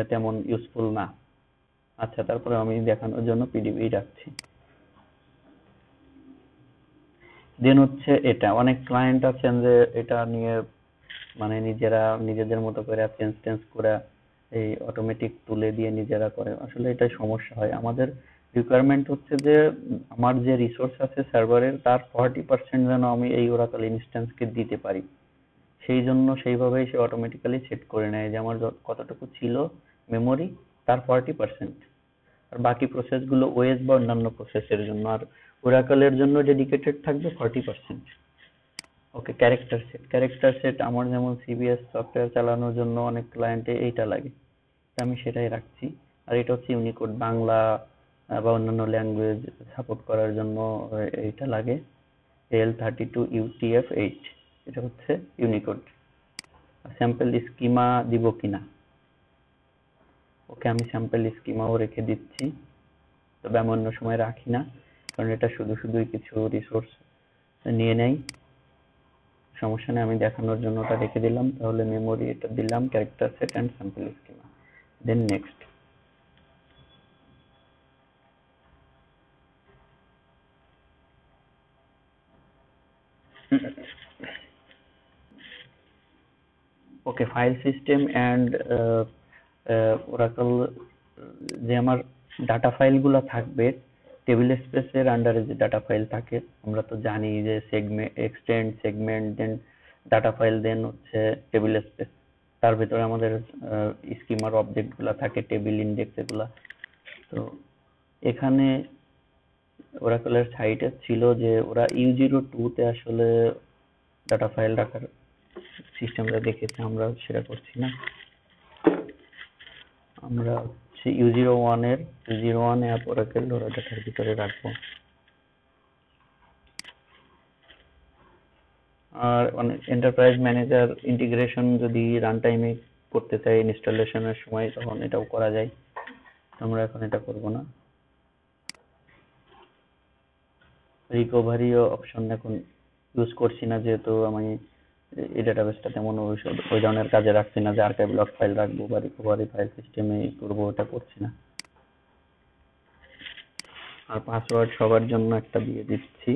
তেমন ইউজফুল না। আচ্ছা, তারপরে আমি দেখানোর জন্য পিডিবি রাখছি। দেন হচ্ছে এটা, অনেক ক্লায়েন্ট আছেন যে এটা নিয়ে মানে নিজেরা নিজেদের মতো করে চেঞ্জ টেঞ্জ করে এই অটোমেটিক তুলে দিয়ে নিজেরা করে, আসলে এটাই সমস্যা হয়। আমাদের রিকোয়ারমেন্ট হচ্ছে যে আমার যে রিসোর্স আছে সার্ভারের, তার 40% যেন আমি এই ওরাকল ইনস্ট্যান্সকে দিতে পারি। সেই জন্য সেইভাবেই সে অটোমেটিক্যালি সেট করে নেয় যে আমার কতটুকু ছিল মেমোরি, তার 40%। আর বাকি প্রসেসগুলো ওএস বা অন্যান্য প্রসেসের জন্য, আর ওরাকলের জন্য ডেডিকেটেড থাকবে 40%। ওকে, ক্যারেক্টার সেট আমার যেমন সিবিএস সফটওয়্যার চালানোর জন্য অনেক ক্লায়েন্টে এইটা লাগে, তো আমি সেটাই রাখছি। আর এটা হচ্ছে ইউনিকোড, বাংলা বা অন্যান্য ল্যাঙ্গুয়েজ সাপোর্ট করার জন্য এইটা লাগে, L32UTF-8, এটা হচ্ছে ইউনিকোড। স্যাম্পল স্কিমা দিব কিনা? ওকে, আমি স্যাম্পল স্কিমাও রেখে দিচ্ছি, তবে আমি অন্য সময় রাখি না, কারণ এটা শুধুই কিছু রিসোর্স নিয়ে নেয়। সমস্যা নেই, আমি দেখানোর জন্য ওটা রেখে দিলাম। তাহলে মেমোরি এটা দিলাম, character set and sample schema, then next. Okay, file system and Oracle, যে আমার ডাটা ফাইলগুলো থাকবে, টেবিল স্পেসের আন্ডারে যে ডাটা ফাইল থাকে, আমরা তো জানি যে segment, extend, segment, then data file, then হচ্ছে টেবিল স্পেস। তার ভিতরে আমাদের স্কিমার অবজেক্টগুলো থাকে, টেবিল ইন্ডেক্স এগুলা। তো এখানে ওরাকলের সাইটে ছিল যে ওরা U02 তে আসলে ডাটা ফাইল রাখার সিস্টেমটা দেখেছে, আমরা সেটা করছি না। আমরা হচ্ছে U01 অ্যাপ ওরাকল ওরা ডাটার ভিতরে রাখবো। আর এন্টারপ্রাইজ ম্যানেজার ইন্টিগ্রেশন যদি রান টাইমে করতে চাই ইনস্টলেশনের সময়, তখন এটাও করা যায়, আমরা এখন এটা করব না। রিকভারি অপশন এখন ইউজ করছি না, যেহেতু আমি এই ডাটাবেসটা তেমন ওই ধরনের কাজে রাখছি না যে আর্কাইভ লক ফাইল রাখবো বা রিকভারি ফাইল সিস্টেমে করবো, ওটা করছি না। আর পাসওয়ার্ড সবার জন্য একটা দিয়ে দিচ্ছি।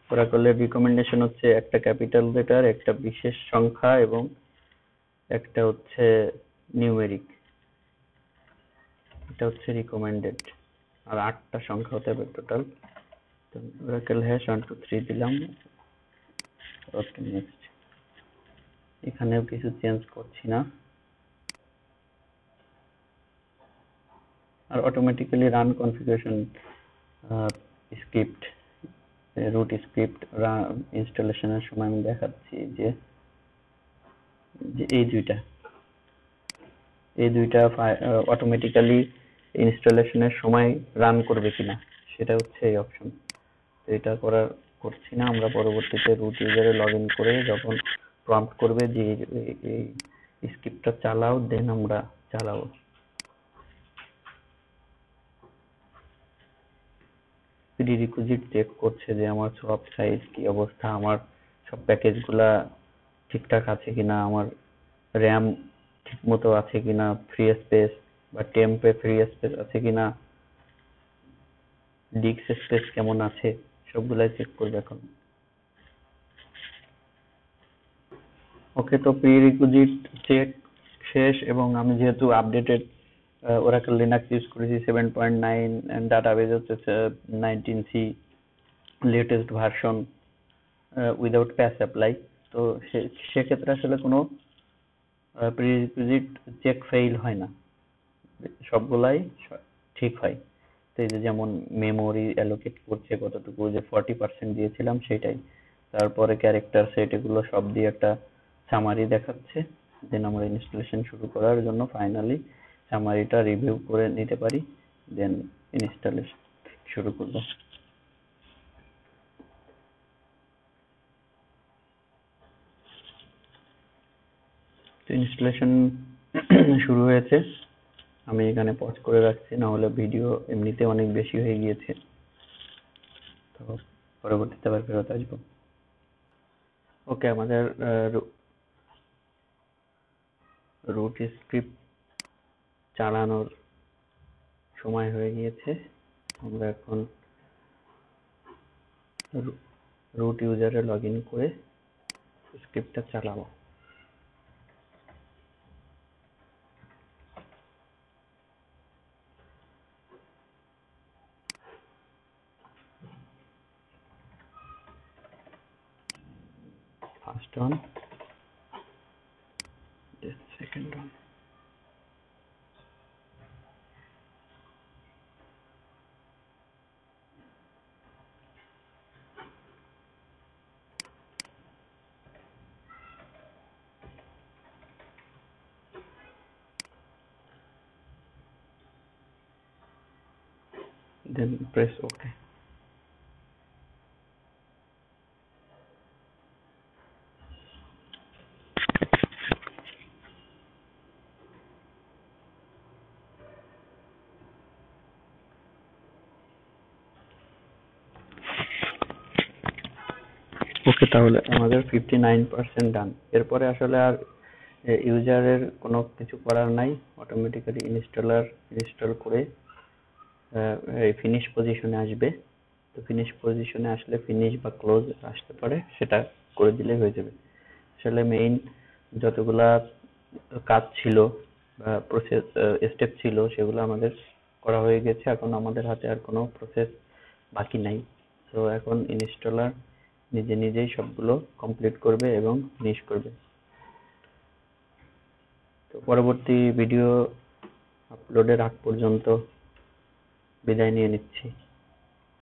ওরাকলের রিকমেন্ডেশন হচ্ছে একটা ক্যাপিটাল লেটার, একটা বিশেষ সংখ্যা এবং একটা হচ্ছে নিউমেরিক, এটা হচ্ছে রিকমেন্ডেড। আর 8টা সংখ্যা হতে হবে টোটাল। তো ওরাকল হ্যাশ 1 2 3 দিলাম। Okay, next. এখানেও কিছু চেঞ্জ করছি না। আর automatically run configuration script, root script ইনস্টলেশনের সময় আমি দেখাচ্ছি যে এই দুইটা অটোমেটিক্যালি ইনস্টলেশনের সময় রান করবে কিনা, সেটা হচ্ছে এই অপশন। তো এটা করছি না, আমরা পরবর্তীতে রুট ইউজারে লগ ইন করে যখন প্রম্পট করবে যে এই স্ক্রিপ্টটা চালাও, দেন আমরা চালাবো। প্রিরিকুইজিট চেক করছে যে আমার সব সাইজ কি অবস্থা, আমার সব প্যাকেজগুলা ঠিকঠাক আছে কিনা, আমার র্যাম ঠিক মতো আছে কিনা, ফ্রি স্পেস বা টেম্পে ফ্রি স্পেস আছে কিনা, ডিস্ক স্পেস কেমন আছে, সবগুলাই চেক করবে এখন। ওকে, তো প্রিরিকুইজিট চেক শেষ, এবং আমি যেহেতু আপডেটেড ওরাকল লিনাক্স ইউজ করেছি 7.9 এন্ড ডাটাবেজ হচ্ছে 19C লেটেস্ট ভার্সন উইদাউট প্যাচ অ্যাপ্লাই, তো সেক্ষেত্রে আসলে কোনো প্রিরিকুইজিট চেক ফেইল হয় না, সবগুলাই ঠিক হয়। তো এই যে যেমন মেমোরি অ্যালোকেট করছে কতটুকু, যে 40% দিয়েছিলাম সেটাই, তারপরে ক্যারেক্টার সেট, এগুলো সব দিয়ে একটা সামারি দেখাচ্ছে। দেন আমরা ইনস্টলেশন শুরু করার জন্য ফাইনালি সামারিটা রিভিউ করে নিতে পারি, দেন ইনস্টলেশন শুরু করব। তো ইনস্টলেশন শুরু হয়েছে, আমি এখানে পজ করে রাখছি, না হলে ভিডিও এমনিতে অনেক বেশি হয়ে গিয়েছে, তো পরবর্তীতে আবার ফেরত আসবো। ওকে, আমাদের রুট স্ক্রিপ্ট চালানোর সময় হয়ে গিয়েছে। আমরা এখন রুট ইউজারে লগ ইন করে স্ক্রিপ্টটা চালাবো। First one, second one. then press OK. ওকে, তাহলে আমাদের 59% ডান। এরপরে আসলে আর ইউজারের কোনো কিছু করার নাই, অটোমেটিক্যালি ইনস্টলার ইনস্টল করে ফিনিশ পজিশনে আসবে। তো ফিনিশ পজিশনে আসলে ফিনিশ বা ক্লোজ আসতে পারে, সেটা করে দিলে হয়ে যাবে। আসলে মেইন যতগুলা কাজ ছিল বা প্রসেস স্টেপ ছিল সেগুলো আমাদের করা হয়ে গেছে। এখন আমাদের হাতে আর কোনো প্রসেস বাকি নাই। তো এখন ইনস্টলার নিজে নিজেই সবগুলো কমপ্লিট করবে এবং ফিনিশ করবে। তো পরবর্তী ভিডিও আপলোডের আগ পর্যন্ত বিদায় নিয়ে নিচ্ছি।